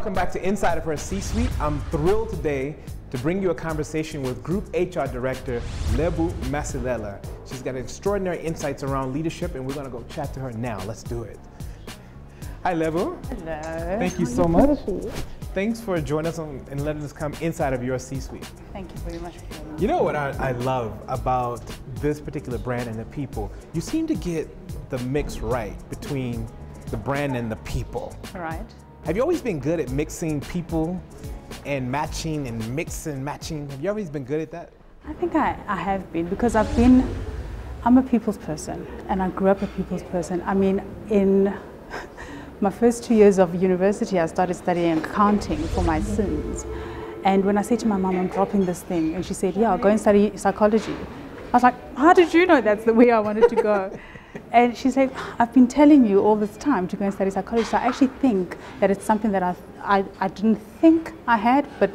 Welcome back to Inside of Her C-Suite. I'm thrilled today to bring you a conversation with Group HR Director Lebo Masilela. She's got extraordinary insights around leadership, and we're going to go chat to her now. Let's do it. Hi, Lebo. Hello. Thank you so much. Thanks for joining us and letting us come inside of your C-Suite. Thank you very much for having me. You know what I love about this particular brand and the people? You seem to get the mix right between the brand and the people. All right. Have you always been good at mixing people and matching and mix and matching? Have you always been good at that? I think I have been, because I'm a people's person, and I grew up a people's person. I mean, in my first 2 years of university, I started studying accounting for my sins. And when I said to my mom, I'm dropping this thing, and she said, yeah, I'll go and study psychology. I was like, how did you know that's the way I wanted to go? And she said, I've been telling you all this time to go and study psychology. So I actually think that it's something that I didn't think I had, but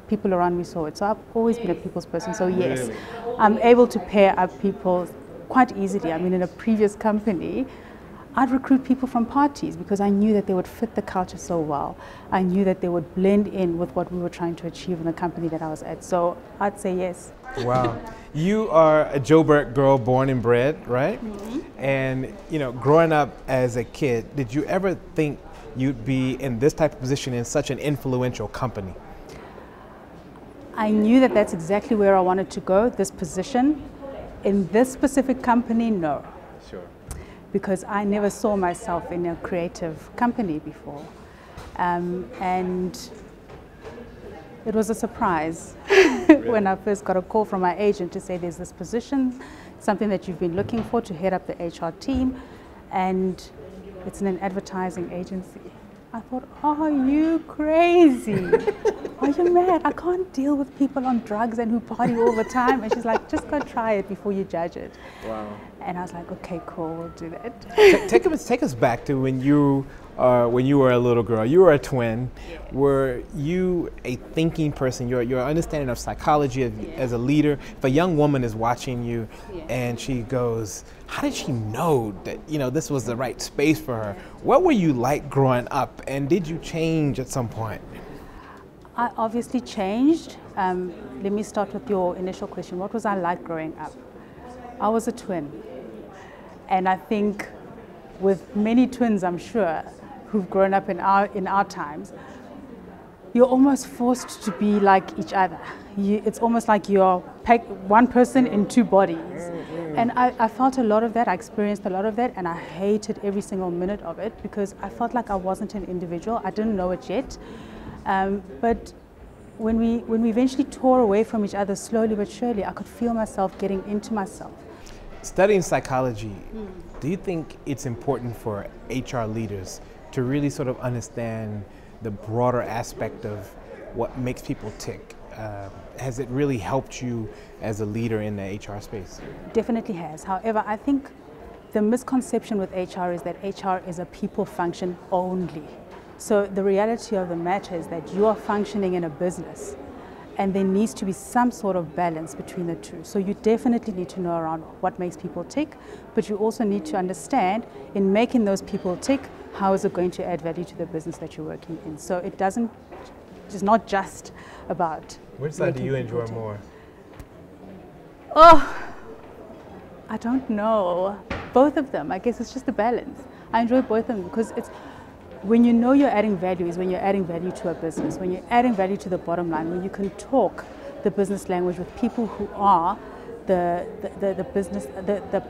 people around me saw it. So I've always been a people's person. So yes, Really? I'm able to pair up people quite easily. I mean, in a previous company, I'd recruit people from parties because I knew that they would fit the culture so well. I knew that they would blend in with what we were trying to achieve in the company that I was at. So I'd say yes. Wow. You are a Joburg girl, born and bred, right? Mm-hmm. And you know, growing up as a kid, did you ever think you'd be in this type of position in such an influential company? I knew that that's exactly where I wanted to go, this position. In this specific company, no. Sure. Because I never saw myself in a creative company before. And it was a surprise when I first got a call from my agent to say there's this position, something that you've been looking for to head up the HR team, and it's in an advertising agency. I thought, are you crazy? Are you mad? I can't deal with people on drugs and who party all the time. And she's like, just go try it before you judge it. Wow. And I was like, okay, cool, we'll do that. Take us back to when you were a little girl. You were a twin. Yeah. Were you a thinking person? Your understanding of psychology as a leader. If a young woman is watching you, and she goes, how did she know that this was the right space for her? What were you like growing up, and did you change at some point? I obviously changed. Let me start with your initial question. What was I like growing up? I was a twin. And I think with many twins, I'm sure, who've grown up in our times, you're almost forced to be like each other. It's almost like you're one person in two bodies. And I felt a lot of that, I experienced a lot of that, and I hated every single minute of it because I felt like I wasn't an individual. I didn't know it yet. But when we eventually tore away from each other slowly but surely, I could feel myself getting into myself. Studying psychology, do you think it's important for HR leaders to really sort of understand the broader aspect of what makes people tick? Has it really helped you as a leader in the HR space? Definitely has. However, I think the misconception with HR is that HR is a people function only. So the reality of the matter is that you are functioning in a business, and there needs to be some sort of balance between the two. So you definitely need to know around what makes people tick, but you also need to understand in making those people tick, how is it going to add value to the business that you're working in. So it's not just about which side do you enjoy more? Oh, I don't know. Both of them. I guess it's just a balance. I enjoy both of them because it's when you know you're adding value is when you're adding value to a business, when you're adding value to the bottom line, when you can talk the business language with people who are the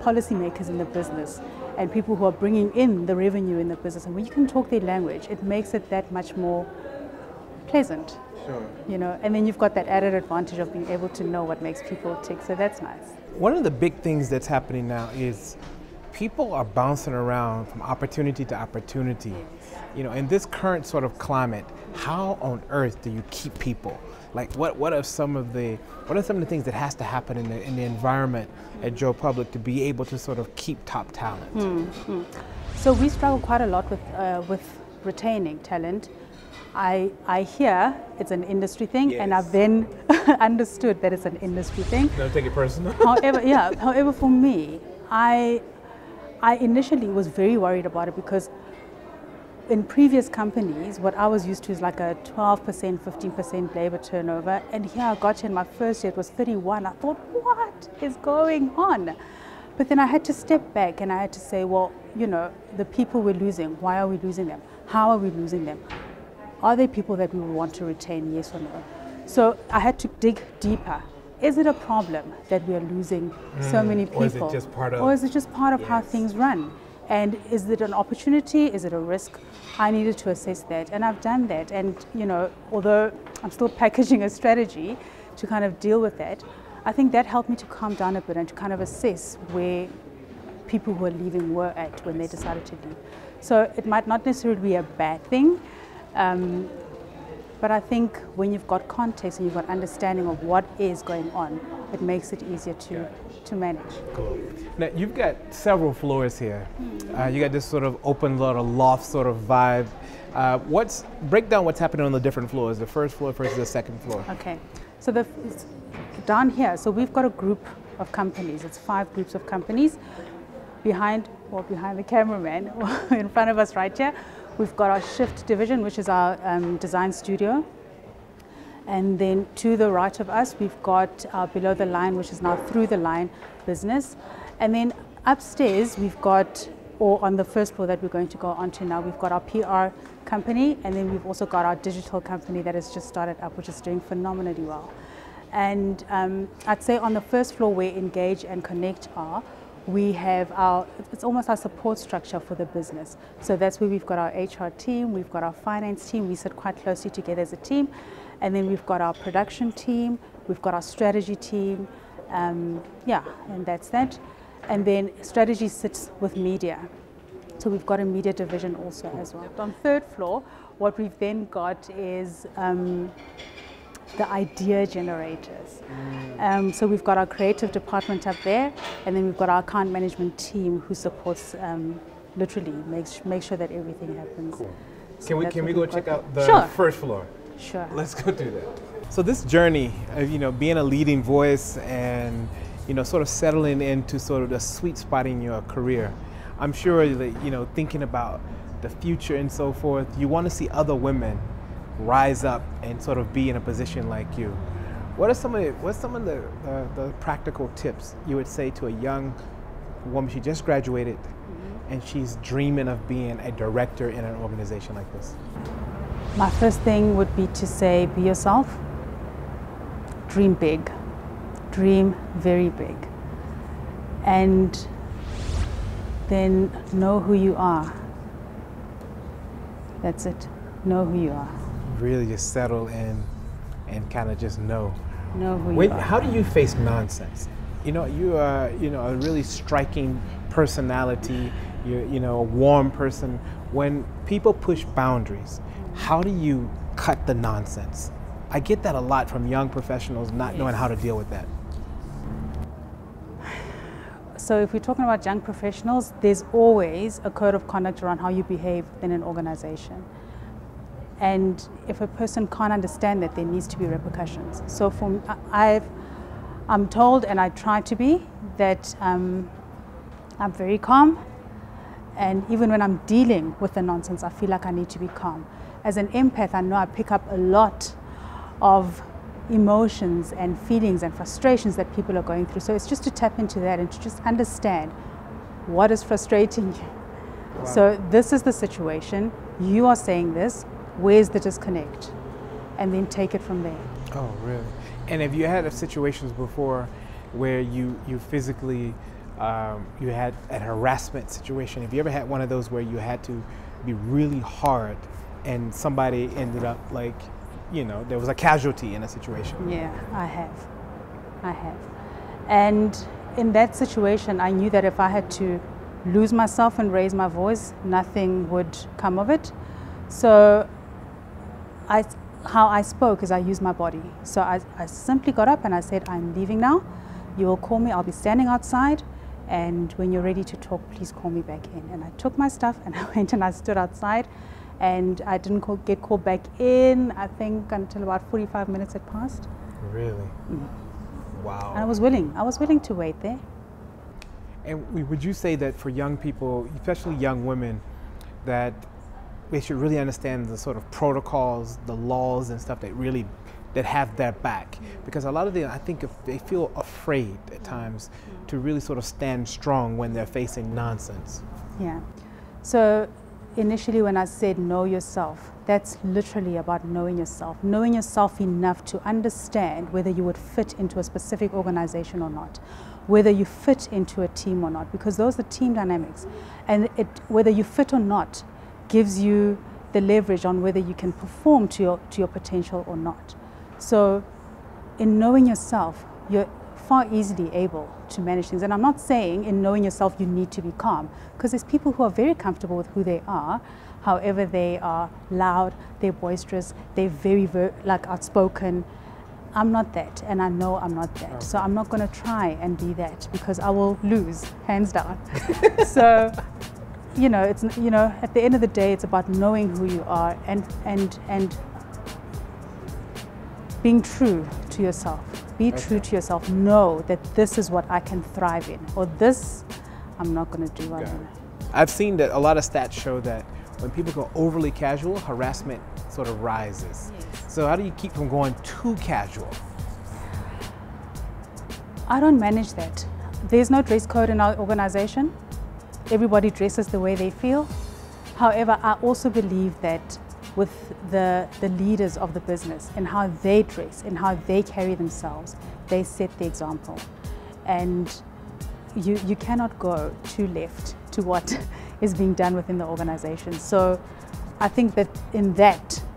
policymakers in the business and people who are bringing in the revenue in the business. And when you can talk their language, it makes it that much more pleasant. Sure. And then you've got that added advantage of being able to know what makes people tick. So that's nice. One of the big things that's happening now is people are bouncing around from opportunity to opportunity. In this current sort of climate, how on earth do you keep people? Like, what are some of the things that has to happen in the environment at Joe Public to be able to sort of keep top talent? So we struggle quite a lot with retaining talent. I hear it's an industry thing, yes. And I've then understood that it's an industry thing. Don't take it personal. However, for me, I initially was very worried about it because in previous companies, what I was used to is like a 12%, 15% labor turnover. And here I got here in my first year, it was 31. I thought, what is going on? But then I had to step back and I had to say, well, you know, the people we're losing, why are we losing them? How are we losing them? Are they people that we want to retain, yes or no? So I had to dig deeper. Is it a problem that we are losing so many people? Or is it just part of, how things run? And is it an opportunity? Is it a risk? I needed to assess that, and I've done that. And you know, although I'm still packaging a strategy to kind of deal with that, I think that helped me to calm down a bit and to kind of assess where people who are leaving were at when they decided to leave. So it might not necessarily be a bad thing, but I think when you've got context and you've got understanding of what is going on, it makes it easier to manage. Cool. Now you've got several floors here. You got this sort of open little loft sort of vibe. Break down what's happening on the different floors, the first floor versus the second floor. Okay, so down here, so we've got a group of companies. It's 5 groups of companies. Behind the cameraman, in front of us right here, we've got our shift division, which is our design studio. And then to the right of us, we've got our below the line, which is now through the line business. And then upstairs, we've got, or on the first floor that we're going to go onto now, we've got our PR company, and then we've also got our digital company that has just started up, which is doing phenomenally well. And I'd say on the first floor where Engage and Connect are, we have it's almost our support structure for the business. So that's where we've got our HR team, we've got our finance team, we sit quite closely together as a team. And then we've got our production team, we've got our strategy team, and that's that. And then strategy sits with media. So we've got a media division also as well. On third floor, what we've then got is the idea generators. So we've got our creative department up there, and then we've got our account management team who supports, literally makes sure that everything happens. Cool. So can we go check out the first floor? Sure. Let's go do that. So this journey of being a leading voice and sort of settling into sort of the sweet spot in your career, I'm sure that thinking about the future and so forth, you want to see other women rise up and sort of be in a position like you. What's some of the practical tips you would say to a young woman? She just graduated and she's dreaming of being a director in an organization like this. My first thing would be to say, be yourself, dream big, dream very big, and then know who you are. That's it, know who you are. Really just settle in and kind of just know. Know who you are. How do you face nonsense? You are a really striking personality, you're a warm person. When people push boundaries, how do you cut the nonsense? I get that a lot from young professionals not knowing how to deal with that. So if we're talking about young professionals, there's always a code of conduct around how you behave in an organization. And if a person can't understand that, there needs to be repercussions. So I'm told, and I try to be, that I'm very calm. And even when I'm dealing with the nonsense, I feel like I need to be calm. As an empath, I know I pick up a lot of emotions and feelings and frustrations that people are going through. So it's just to tap into that and to just understand what is frustrating you. Wow. So this is the situation. You are saying this. Where's the disconnect? And then take it from there. Oh, really? And have you had situations before where you physically, you had a harassment situation? Have you ever had one of those where you had to be really hard and somebody ended up there was a casualty in a situation? Yeah, I have. And in that situation, I knew that if I had to lose myself and raise my voice, nothing would come of it. So how I spoke is I used my body. So I simply got up and I said, I'm leaving now. You will call me, I'll be standing outside. And when you're ready to talk, please call me back in. And I took my stuff and I went and I stood outside. And I didn't get called back in, I think, until about 45 minutes had passed. Really? Wow. And I was willing to wait there. And would you say that for young people, especially young women, that should really understand the sort of protocols, the laws and stuff that have their back. Because a lot of them, I think, they feel afraid at times to really sort of stand strong when they're facing nonsense. Yeah. So initially when I said know yourself, that's literally about knowing yourself enough to understand whether you would fit into a specific organization or not, whether you fit into a team or not, because those are team dynamics. And whether you fit or not gives you the leverage on whether you can perform to your potential or not. So in knowing yourself, you're far easily able to manage things. And I'm not saying in knowing yourself you need to be calm, because there's people who are very comfortable with who they are. However, they are loud, they're boisterous, they're very outspoken. I'm not that, and I know I'm not that. Okay. So I'm not going to try and be that, because I will lose, hands down. So, at the end of the day, it's about knowing who you are and being true to yourself. Be true to yourself. Know that this is what I can thrive in, or this I'm not going to do well in. I've seen that a lot of stats show that when people go overly casual, harassment sort of rises. Yes. So how do you keep from going too casual? I don't manage that. There's no dress code in our organization. Everybody dresses the way they feel. However, I also believe that with the leaders of the business and how they dress and how they carry themselves, they set the example. And you cannot go too left to what is being done within the organization. So I think that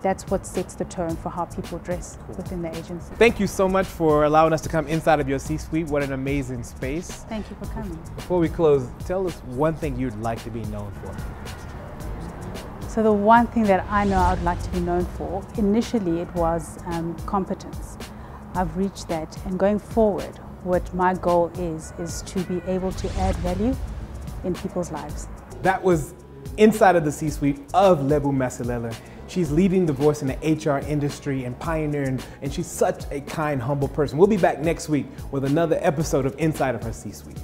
that's what sets the tone for how people dress within the agency. Thank you so much for allowing us to come inside of your C-suite. What an amazing space. Thank you for coming. Before we close, tell us one thing you'd like to be known for. So the one thing that I know I would like to be known for, initially it was competence. I've reached that, and going forward, what my goal is to be able to add value in people's lives. That was inside of the C-suite of Lebo Masilela. She's leading the voice in the HR industry and pioneering, and she's such a kind, humble person. We'll be back next week with another episode of Inside of her C-suite.